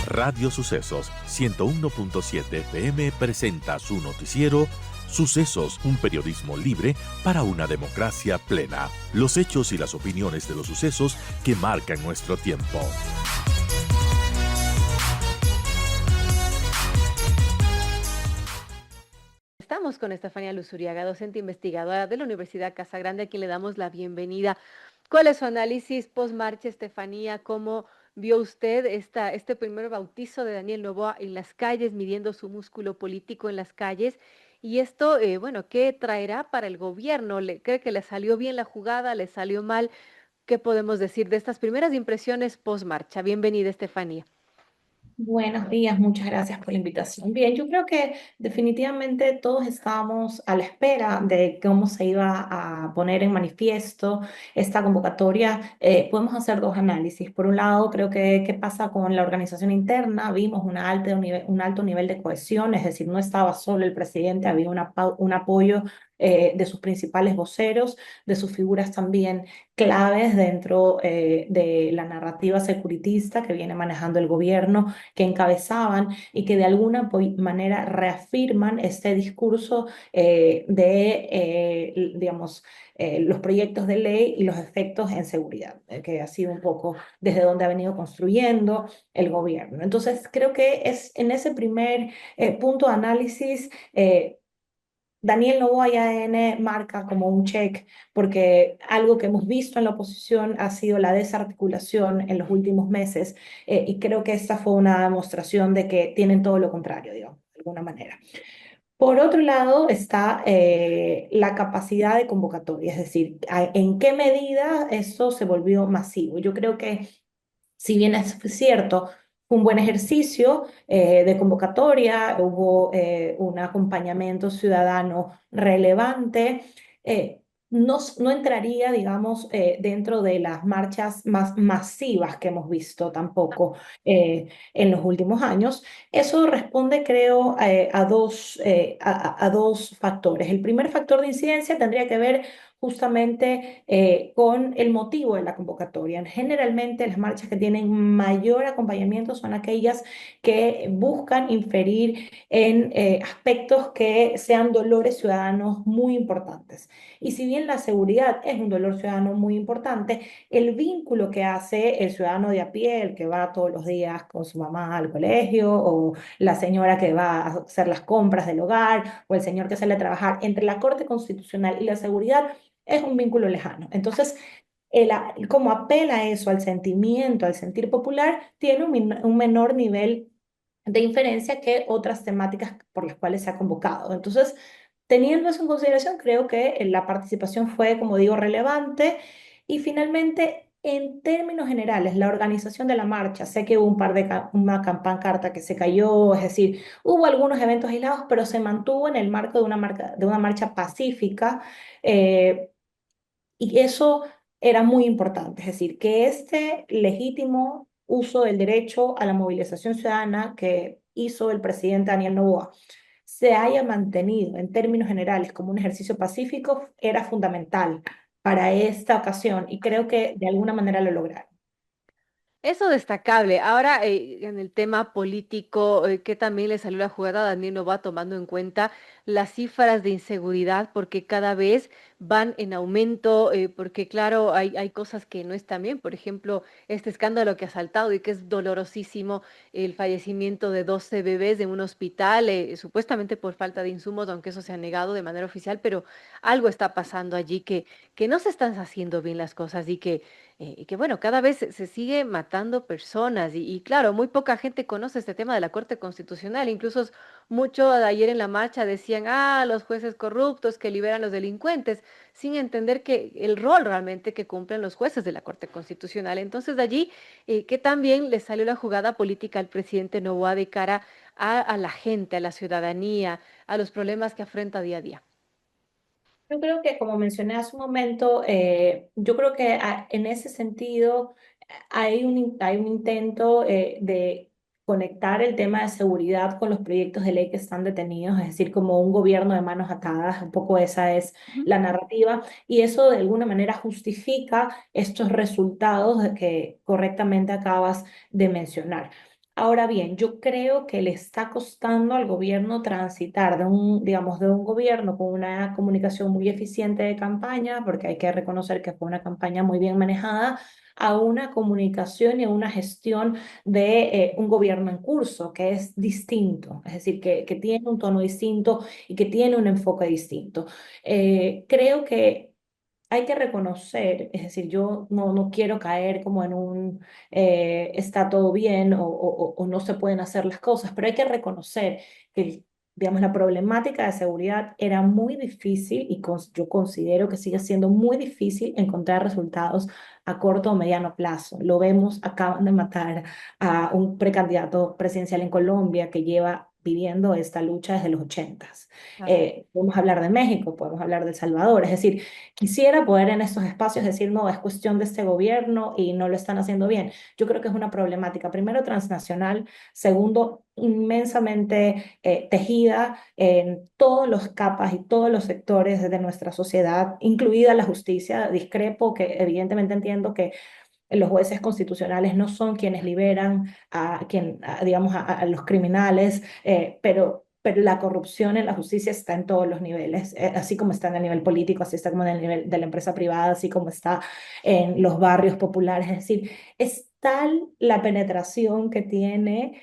Radio Sucesos 101.7 FM presenta su noticiero Sucesos, un periodismo libre para una democracia plena. Los hechos y las opiniones de los sucesos que marcan nuestro tiempo. Estamos con Estefanía Luzuriaga, docente investigadora de la Universidad Casa Grande, a quien le damos la bienvenida. ¿Cuál es su análisis post-marcha, Estefanía? ¿Cómo vio usted este primer bautizo de Daniel Noboa en las calles, midiendo su músculo político en las calles? Y esto, bueno, ¿qué traerá para el gobierno? ¿Cree que le salió bien la jugada? ¿Le salió mal? ¿Qué podemos decir de estas primeras impresiones post-marcha? Bienvenida, Estefanía. Buenos días, muchas gracias por la invitación. Bien, yo creo que definitivamente todos estábamos a la espera de cómo se iba a poner en manifiesto esta convocatoria. Podemos hacer dos análisis. Por un lado, creo que qué pasa con la organización interna. Vimos un alto nivel de cohesión, es decir, no estaba solo el presidente, había un apoyo de sus principales voceros, de sus figuras también claves dentro de la narrativa securitista que viene manejando el gobierno, que encabezaban y que de alguna manera reafirman este discurso digamos, los proyectos de ley y los efectos en seguridad, que ha sido un poco desde donde ha venido construyendo el gobierno. Entonces, creo que es en ese primer punto de análisis. Daniel Noboa ya marca como un check, porque algo que hemos visto en la oposición ha sido la desarticulación en los últimos meses, y creo que esta fue una demostración de que tienen todo lo contrario, digamos, de alguna manera. Por otro lado está la capacidad de convocatoria, es decir, en qué medida esto se volvió masivo. Yo creo que si bien es cierto, fue un buen ejercicio de convocatoria, hubo un acompañamiento ciudadano relevante. eh, no entraría, digamos, dentro de las marchas más masivas que hemos visto tampoco en los últimos años. Eso responde, creo, a dos factores. El primer factor de incidencia tendría que ver justamente con el motivo de la convocatoria. Generalmente las marchas que tienen mayor acompañamiento son aquellas que buscan inferir en aspectos que sean dolores ciudadanos muy importantes. Y si bien la seguridad es un dolor ciudadano muy importante, el vínculo que hace el ciudadano de a pie, el que va todos los días con su mamá al colegio, o la señora que va a hacer las compras del hogar, o el señor que sale a trabajar, entre la Corte Constitucional y la seguridad, es un vínculo lejano. Entonces, como apela a eso, al sentimiento, al sentir popular, tiene un menor nivel de inferencia que otras temáticas por las cuales se ha convocado. Entonces, teniendo eso en consideración, creo que la participación fue, como digo, relevante. Y finalmente, en términos generales, la organización de la marcha, sé que hubo una pancarta que se cayó, es decir, hubo algunos eventos aislados, pero se mantuvo en el marco de una marcha pacífica. eh, y eso era muy importante, es decir, que este legítimo uso del derecho a la movilización ciudadana que hizo el presidente Daniel Noboa se haya mantenido en términos generales como un ejercicio pacífico era fundamental para esta ocasión, y creo que de alguna manera lo lograron. Eso destacable. Ahora, en el tema político, que también le salió la jugada a Daniel Noboa tomando en cuenta las cifras de inseguridad, porque cada vez van en aumento, porque claro, hay cosas que no están bien. Por ejemplo, este escándalo que ha saltado y que es dolorosísimo, el fallecimiento de 12 bebés en un hospital, supuestamente por falta de insumos, aunque eso se ha negado de manera oficial, pero algo está pasando allí que no se están haciendo bien las cosas y que bueno, cada vez se sigue matando personas y claro, muy poca gente conoce este tema de la Corte Constitucional. Incluso mucho de ayer en la marcha decían, los jueces corruptos que liberan los delincuentes, sin entender que el rol realmente que cumplen los jueces de la Corte Constitucional. Entonces de allí, que también le salió la jugada política al presidente Noboa de cara a la gente, a la ciudadanía, a los problemas que afronta día a día. Yo creo que, como mencioné hace un momento, yo creo que en ese sentido hay un intento de conectar el tema de seguridad con los proyectos de ley que están detenidos, es decir, como un gobierno de manos atadas, un poco esa es Ujú. la narrativa, y eso de alguna manera justifica estos resultados que correctamente acabas de mencionar. Ahora bien, yo creo que le está costando al gobierno transitar de un, digamos, de un gobierno con una comunicación muy eficiente de campaña, porque hay que reconocer que fue una campaña muy bien manejada, a una comunicación y a una gestión de un gobierno en curso, que es distinto, es decir, que tiene un tono distinto y que tiene un enfoque distinto. Creo que hay que reconocer, es decir, yo no quiero caer como en un está todo bien o no se pueden hacer las cosas, pero hay que reconocer que, digamos, la problemática de seguridad era muy difícil y yo considero que sigue siendo muy difícil encontrar resultados a corto o mediano plazo. Lo vemos, acaban de matar a un precandidato presidencial en Colombia que lleva viviendo esta lucha desde los 80s. Claro. Podemos hablar de México, podemos hablar de El Salvador, es decir, quisiera poder en estos espacios decir, no, es cuestión de este gobierno y no lo están haciendo bien. Yo creo que es una problemática, primero, transnacional, segundo, inmensamente tejida en todas las capas y todos los sectores de nuestra sociedad, incluida la justicia. Discrepo que evidentemente entiendo que los jueces constitucionales no son quienes liberan digamos, a los criminales, pero la corrupción en la justicia está en todos los niveles, así como está en el nivel político, así está como en el nivel de la empresa privada, así como está en los barrios populares. Es decir, es tal la penetración que tiene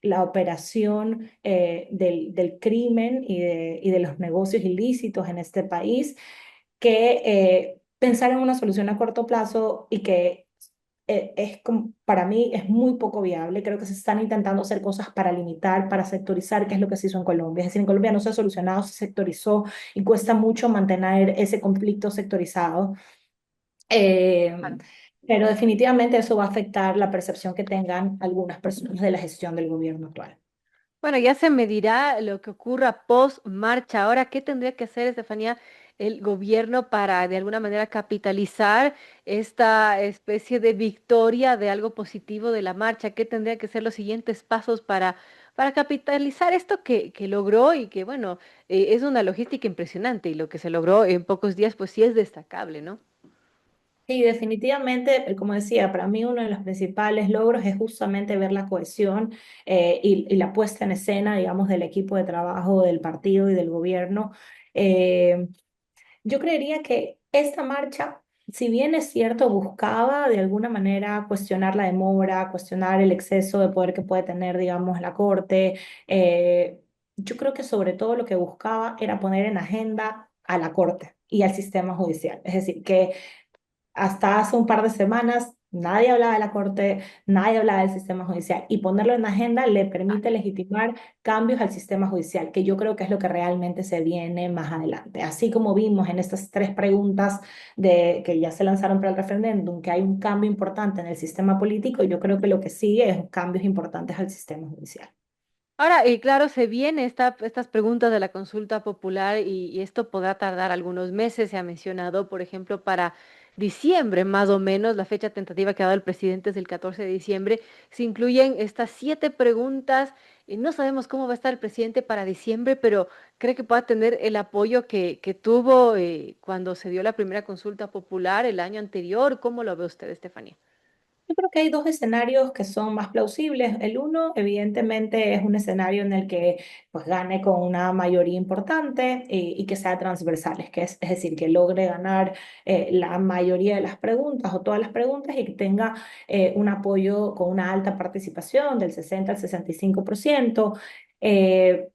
la operación del crimen y de los negocios ilícitos en este país, que pensar en una solución a corto plazo y que para mí es muy poco viable. Creo que se están intentando hacer cosas para limitar, para sectorizar, que es lo que se hizo en Colombia. Es decir, en Colombia no se ha solucionado, se sectorizó y cuesta mucho mantener ese conflicto sectorizado. Eh, pero definitivamente eso va a afectar la percepción que tengan algunas personas de la gestión del gobierno actual. Bueno, ya se medirá lo que ocurra post marcha. Ahora, ¿qué tendría que hacer, Estefanía, el gobierno para de alguna manera capitalizar esta especie de victoria de algo positivo de la marcha? ¿Qué tendría que ser los siguientes pasos para capitalizar esto que logró y que, bueno, es una logística impresionante y lo que se logró en pocos días, pues sí es destacable, ¿no? Sí, definitivamente, como decía, para mí uno de los principales logros es justamente ver la cohesión y la puesta en escena, digamos, del equipo de trabajo del partido y del gobierno. Eh, yo creería que esta marcha, si bien es cierto, buscaba de alguna manera cuestionar la demora, cuestionar el exceso de poder que puede tener, digamos, la Corte, yo creo que sobre todo lo que buscaba era poner en agenda a la Corte y al sistema judicial. Es decir, que hasta hace un par de semanas nadie hablaba de la Corte, nadie hablaba del sistema judicial y ponerlo en la agenda le permite legitimar cambios al sistema judicial, que yo creo que es lo que realmente se viene más adelante. Así como vimos en estas tres preguntas que ya se lanzaron para el referéndum, que hay un cambio importante en el sistema político, yo creo que lo que sigue es cambios importantes al sistema judicial. Ahora, y claro, se viene estas preguntas de la consulta popular y esto podrá tardar algunos meses. Se ha mencionado, por ejemplo, para diciembre, más o menos, la fecha tentativa que ha dado el presidente es el 14 de diciembre. Se incluyen estas 7 preguntas. Y no sabemos cómo va a estar el presidente para diciembre, pero cree que pueda tener el apoyo que tuvo cuando se dio la primera consulta popular el año anterior. ¿Cómo lo ve usted, Estefanía? Yo creo que hay dos escenarios que son más plausibles. El uno, evidentemente, es un escenario en el que pues, gane con una mayoría importante y que sea transversal, es decir, que logre ganar la mayoría de las preguntas o todas las preguntas y que tenga un apoyo con una alta participación del 60 al 65%. Eh,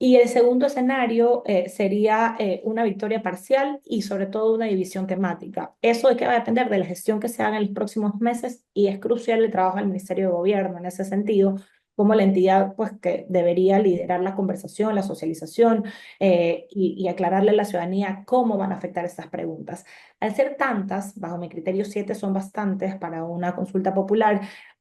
y el segundo escenario sería una victoria parcial y sobre todo una división temática. Eso de qué va a depender de la gestión que se haga en los próximos meses y es crucial el trabajo del Ministerio de Gobierno en ese sentido, como la entidad pues, que debería liderar la conversación, la socialización y aclararle a la ciudadanía cómo van a afectar estas preguntas. Al ser tantas, bajo mi criterio 7 son bastantes para una consulta popular,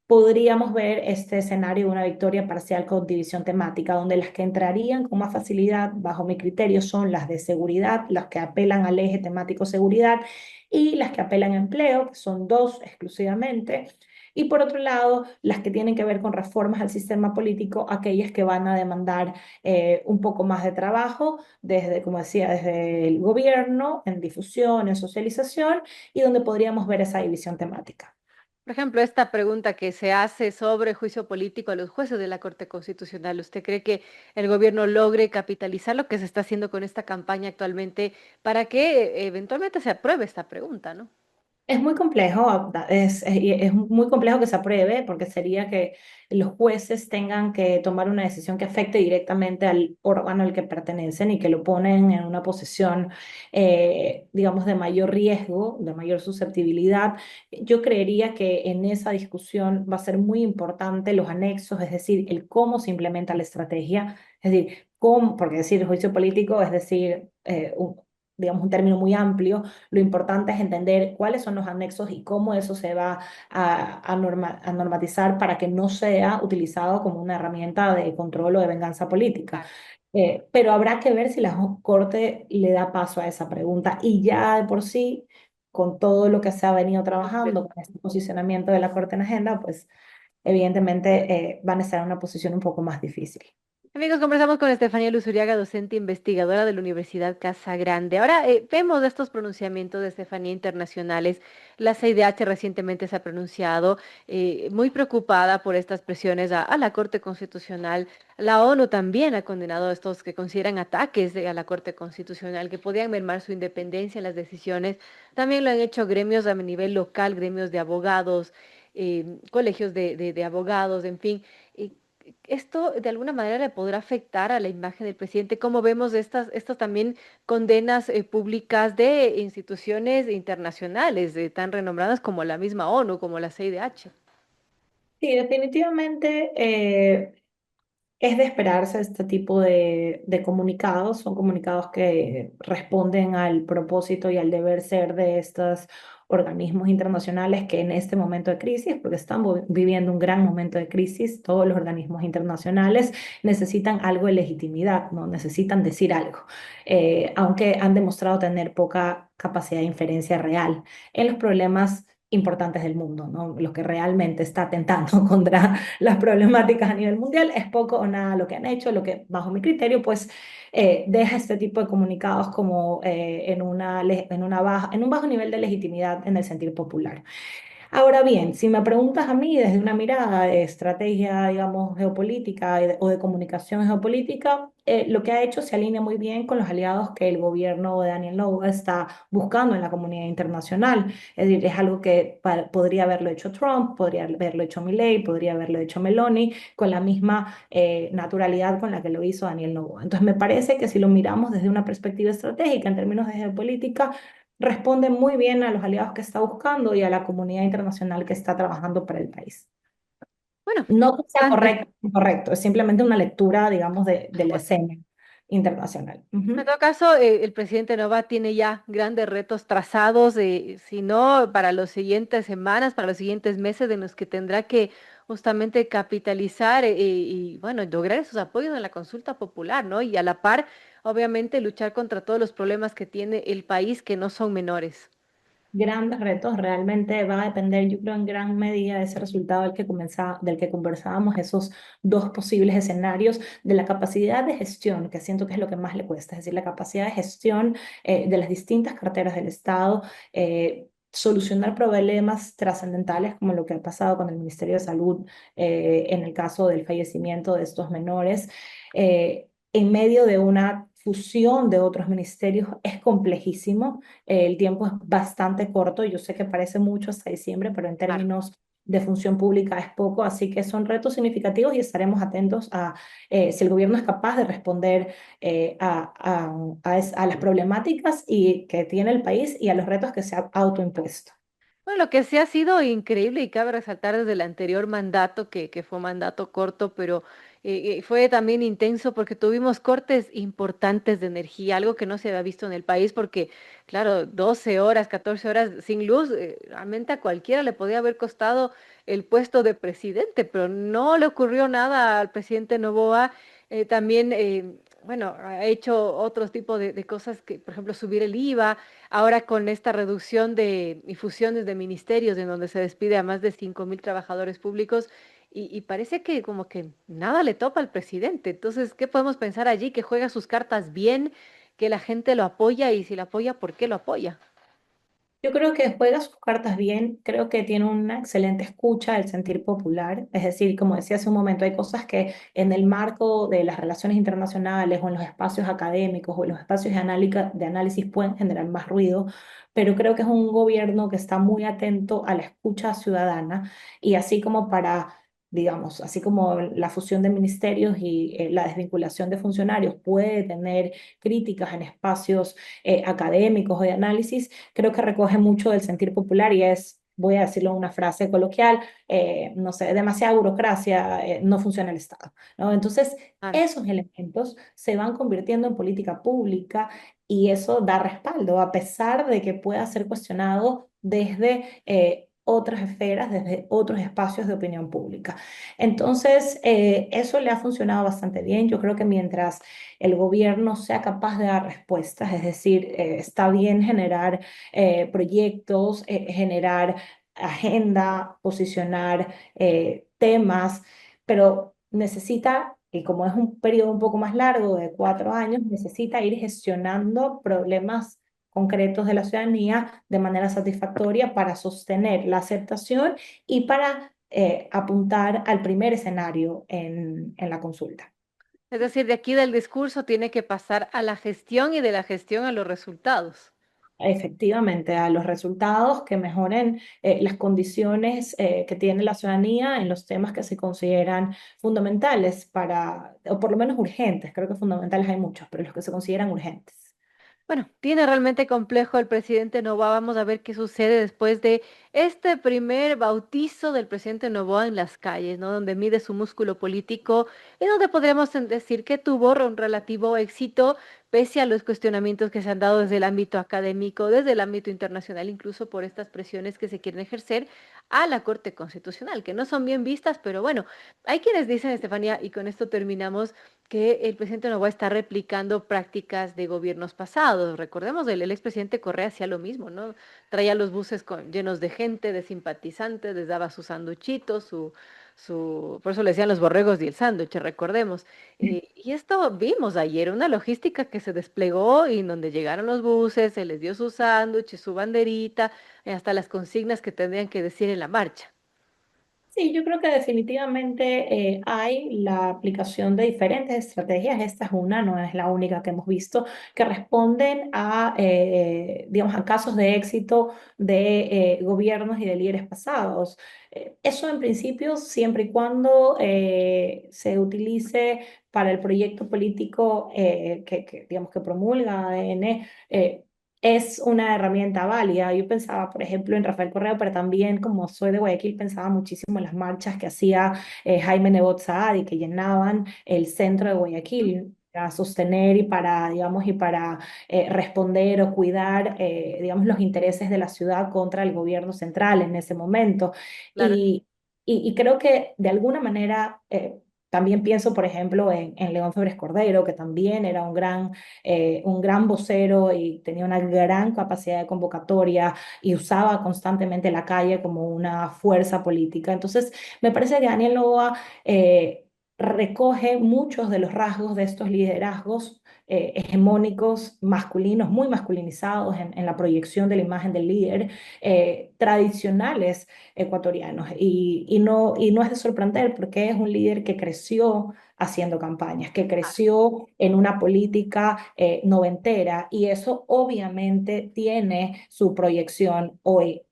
podríamos ver este escenario de una victoria parcial con división temática, donde las que entrarían con más facilidad, bajo mi criterio, son las de seguridad, las que apelan al eje temático seguridad y las que apelan a empleo, que son dos exclusivamente. Y por otro lado, las que tienen que ver con reformas al sistema político, aquellas que van a demandar un poco más de trabajo, desde, como decía, desde el gobierno, en difusión, en socialización, y donde podríamos ver esa división temática. Por ejemplo, esta pregunta que se hace sobre juicio político a los jueces de la Corte Constitucional, ¿usted cree que el gobierno logre capitalizar lo que se está haciendo con esta campaña actualmente para que eventualmente se apruebe esta pregunta, ¿no? Es muy complejo, es muy complejo que se apruebe porque sería que los jueces tengan que tomar una decisión que afecte directamente al órgano al que pertenecen y que lo ponen en una posición, digamos, de mayor riesgo, de mayor susceptibilidad. Yo creería que en esa discusión va a ser muy importante los anexos, es decir, el cómo se implementa la estrategia, es decir, cómo, porque decir juicio político es decir, digamos, un término muy amplio. Lo importante es entender cuáles son los anexos y cómo eso se va a normatizar para que no sea utilizado como una herramienta de control o de venganza política. Claro. Pero habrá que ver si la Corte le da paso a esa pregunta. Y ya de por sí, con todo lo que se ha venido trabajando, con este posicionamiento de la Corte en agenda, pues evidentemente van a estar en una posición un poco más difícil. Amigos, conversamos con Estefanía Luzuriaga, docente investigadora de la Universidad Casa Grande. Ahora vemos estos pronunciamientos de Estefanía internacionales. La CIDH recientemente se ha pronunciado muy preocupada por estas presiones a la Corte Constitucional. La ONU también ha condenado estos que consideran ataques a la Corte Constitucional, que podían mermar su independencia en las decisiones. También lo han hecho gremios a nivel local, gremios de abogados, colegios de abogados, en fin. ¿Esto de alguna manera le podrá afectar a la imagen del presidente? ¿Cómo vemos estas también condenas públicas de instituciones internacionales tan renombradas como la misma ONU, como la CIDH? Sí, definitivamente es de esperarse este tipo de comunicados. Son comunicados que responden al propósito y al deber ser de estos organismos internacionales que en este momento de crisis, porque están viviendo un gran momento de crisis, todos los organismos internacionales necesitan algo de legitimidad, ¿no? Necesitan decir algo, aunque han demostrado tener poca capacidad de inferencia real en los problemas importantes del mundo, ¿no? Lo que realmente está atentando contra las problemáticas a nivel mundial es poco o nada lo que han hecho, lo que bajo mi criterio pues deja este tipo de comunicados como en un bajo nivel de legitimidad en el sentir popular. Ahora bien, si me preguntas a mí desde una mirada de estrategia, digamos, geopolítica o de comunicación geopolítica, lo que ha hecho se alinea muy bien con los aliados que el gobierno de Daniel Noboa está buscando en la comunidad internacional. Es decir, es algo que podría haberlo hecho Trump, podría haberlo hecho Milley, podría haberlo hecho Meloni, con la misma naturalidad con la que lo hizo Daniel Noboa. Entonces, me parece que si lo miramos desde una perspectiva estratégica en términos de geopolítica, responde muy bien a los aliados que está buscando y a la comunidad internacional que está trabajando para el país. Bueno, No que sea bastante. correcto, es simplemente una lectura, digamos, de la escena internacional. En Ujú. todo caso, el presidente Nova tiene ya grandes retos trazados, si no para las siguientes semanas, para los siguientes meses, en los que tendrá que justamente capitalizar y, bueno, lograr esos apoyos en la consulta popular, ¿no? Y a la par, obviamente, luchar contra todos los problemas que tiene el país, que no son menores. Grandes retos, realmente va a depender, yo creo, en gran medida de ese resultado del que conversábamos, esos dos posibles escenarios, de la capacidad de gestión, que siento que es lo que más le cuesta, es decir, la capacidad de gestión de las distintas carteras del Estado, solucionar problemas trascendentales como lo que ha pasado con el Ministerio de Salud en el caso del fallecimiento de estos menores. En medio de una fusión de otros ministerios es complejísimo. El tiempo es bastante corto. Yo sé que parece mucho hasta diciembre, pero en Claro. términos de función pública es poco, así que son retos significativos y estaremos atentos a si el gobierno es capaz de responder a las problemáticas que tiene el país y a los retos que se ha autoimpuesto. Bueno, lo que sí ha sido increíble y cabe resaltar desde el anterior mandato, que fue un mandato corto, pero fue también intenso porque tuvimos cortes importantes de energía, algo que no se había visto en el país porque, claro, 12 horas, 14 horas sin luz, realmente a cualquiera le podía haber costado el puesto de presidente, pero no le ocurrió nada al presidente Noboa. También, bueno, ha hecho otros tipos de cosas que, por ejemplo, subir el IVA. Ahora con esta reducción y fusiones de ministerios en donde se despide a más de 5.000 trabajadores públicos y parece que como que nada le topa al presidente. Entonces, ¿qué podemos pensar allí? Que juega sus cartas bien, que la gente lo apoya y si lo apoya, ¿por qué lo apoya? Yo creo que juega sus cartas bien, creo que tiene una excelente escucha del sentir popular, es decir, como decía hace un momento, hay cosas que en el marco de las relaciones internacionales o en los espacios académicos o en los espacios de análisis pueden generar más ruido, pero creo que es un gobierno que está muy atento a la escucha ciudadana y así como para, digamos, así como la fusión de ministerios y la desvinculación de funcionarios puede tener críticas en espacios académicos o de análisis, creo que recoge mucho del sentir popular y es, voy a decirlo en una frase coloquial, no sé, demasiada burocracia, no funciona el Estado, ¿no? Entonces, Claro. esos elementos se van convirtiendo en política pública y eso da respaldo, a pesar de que pueda ser cuestionado desde otras esferas, desde otros espacios de opinión pública. Entonces, eso le ha funcionado bastante bien. Yo creo que mientras el gobierno sea capaz de dar respuestas, es decir, está bien generar proyectos, generar agenda, posicionar temas, pero necesita, y como es un periodo un poco más largo de 4 años, necesita ir gestionando problemas concretos de la ciudadanía de manera satisfactoria para sostener la aceptación y para apuntar al primer escenario en la consulta. Es decir, de aquí del discurso tiene que pasar a la gestión y de la gestión a los resultados. Efectivamente, a los resultados que mejoren las condiciones que tiene la ciudadanía en los temas que se consideran fundamentales para, o por lo menos urgentes, creo que fundamentales hay muchos, pero los que se consideran urgentes. Bueno, tiene realmente complejo el presidente Noboa. Vamos a ver qué sucede después de este primer bautizo del presidente Noboa en las calles, ¿no? Donde mide su músculo político y donde podríamos decir que tuvo un relativo éxito pese a los cuestionamientos que se han dado desde el ámbito académico, desde el ámbito internacional, incluso por estas presiones que se quieren ejercer a la Corte Constitucional, que no son bien vistas, pero bueno, hay quienes dicen, Estefanía, y con esto terminamos, que el presidente Noboa está replicando prácticas de gobiernos pasados. Recordemos, el expresidente Correa hacía lo mismo, ¿no? Traía los buses llenos de gente, de simpatizantes, les daba su sanduchito, por eso le decían los borregos y el sándwich, recordemos. Y esto vimos ayer, una logística que se desplegó y en donde llegaron los buses, se les dio su sándwich, su banderita, hasta las consignas que tendrían que decir en la marcha. Sí, yo creo que definitivamente hay la aplicación de diferentes estrategias. Esta es una, no es la única que hemos visto, que responden a, digamos, a casos de éxito de gobiernos y de líderes pasados. Eso en principio, siempre y cuando se utilice para el proyecto político digamos, que promulga ADN. Es una herramienta válida. Yo pensaba, por ejemplo, en Rafael Correa, pero también como soy de Guayaquil, pensaba muchísimo en las marchas que hacía Jaime Nebot Saad y que llenaban el centro de Guayaquil para sostener y para, digamos, y para responder o cuidar, digamos, los intereses de la ciudad contra el gobierno central en ese momento. Claro. Y, y creo que de alguna manera... también pienso, por ejemplo, en León Febres Cordero, que también era un gran vocero y tenía una gran capacidad de convocatoria y usaba constantemente la calle como una fuerza política. Entonces, me parece que Daniel Noboa recoge muchos de los rasgos de estos liderazgos hegemónicos, masculinos, muy masculinizados en la proyección de la imagen del líder, tradicionales ecuatorianos. Y no es de sorprender porque es un líder que creció haciendo campañas, que creció en una política noventera y eso obviamente tiene su proyección hoy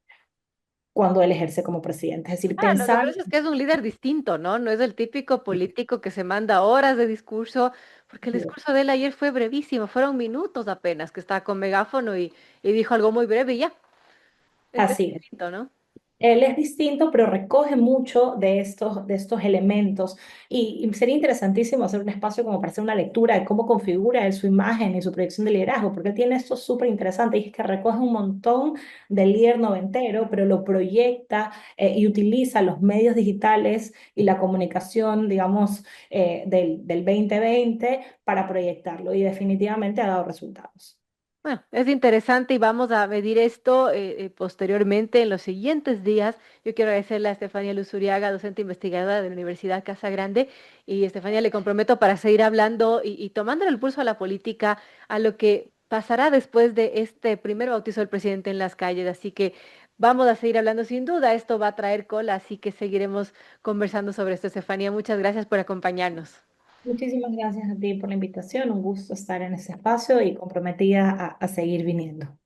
cuando él ejerce como presidente. Es decir, Ah, lo que pensar, pasa es que es un líder distinto, ¿no? No es el típico político que se manda horas de discurso, porque el discurso de él ayer fue brevísimo, fueron minutos apenas, que estaba con megáfono y dijo algo muy breve y ya. Es así es. distinto, ¿no? Él es distinto, pero recoge mucho de estos elementos. Y sería interesantísimo hacer un espacio como para hacer una lectura de cómo configura él su imagen y su proyección de liderazgo, porque él tiene esto súper interesante y es que recoge un montón del líder noventero, pero lo proyecta y utiliza los medios digitales y la comunicación, digamos, del 2020 para proyectarlo. Y definitivamente ha dado resultados. Bueno, es interesante y vamos a medir esto posteriormente en los siguientes días. Yo quiero agradecerle a Estefanía Luzuriaga, docente investigadora de la Universidad Casa Grande. Y Estefanía, le comprometo para seguir hablando y tomándole el pulso a la política, a lo que pasará después de este primer bautizo del presidente en las calles. Así que vamos a seguir hablando sin duda. Esto va a traer cola, así que seguiremos conversando sobre esto, Estefanía. Muchas gracias por acompañarnos. Muchísimas gracias a ti por la invitación, un gusto estar en este espacio y comprometida a seguir viniendo.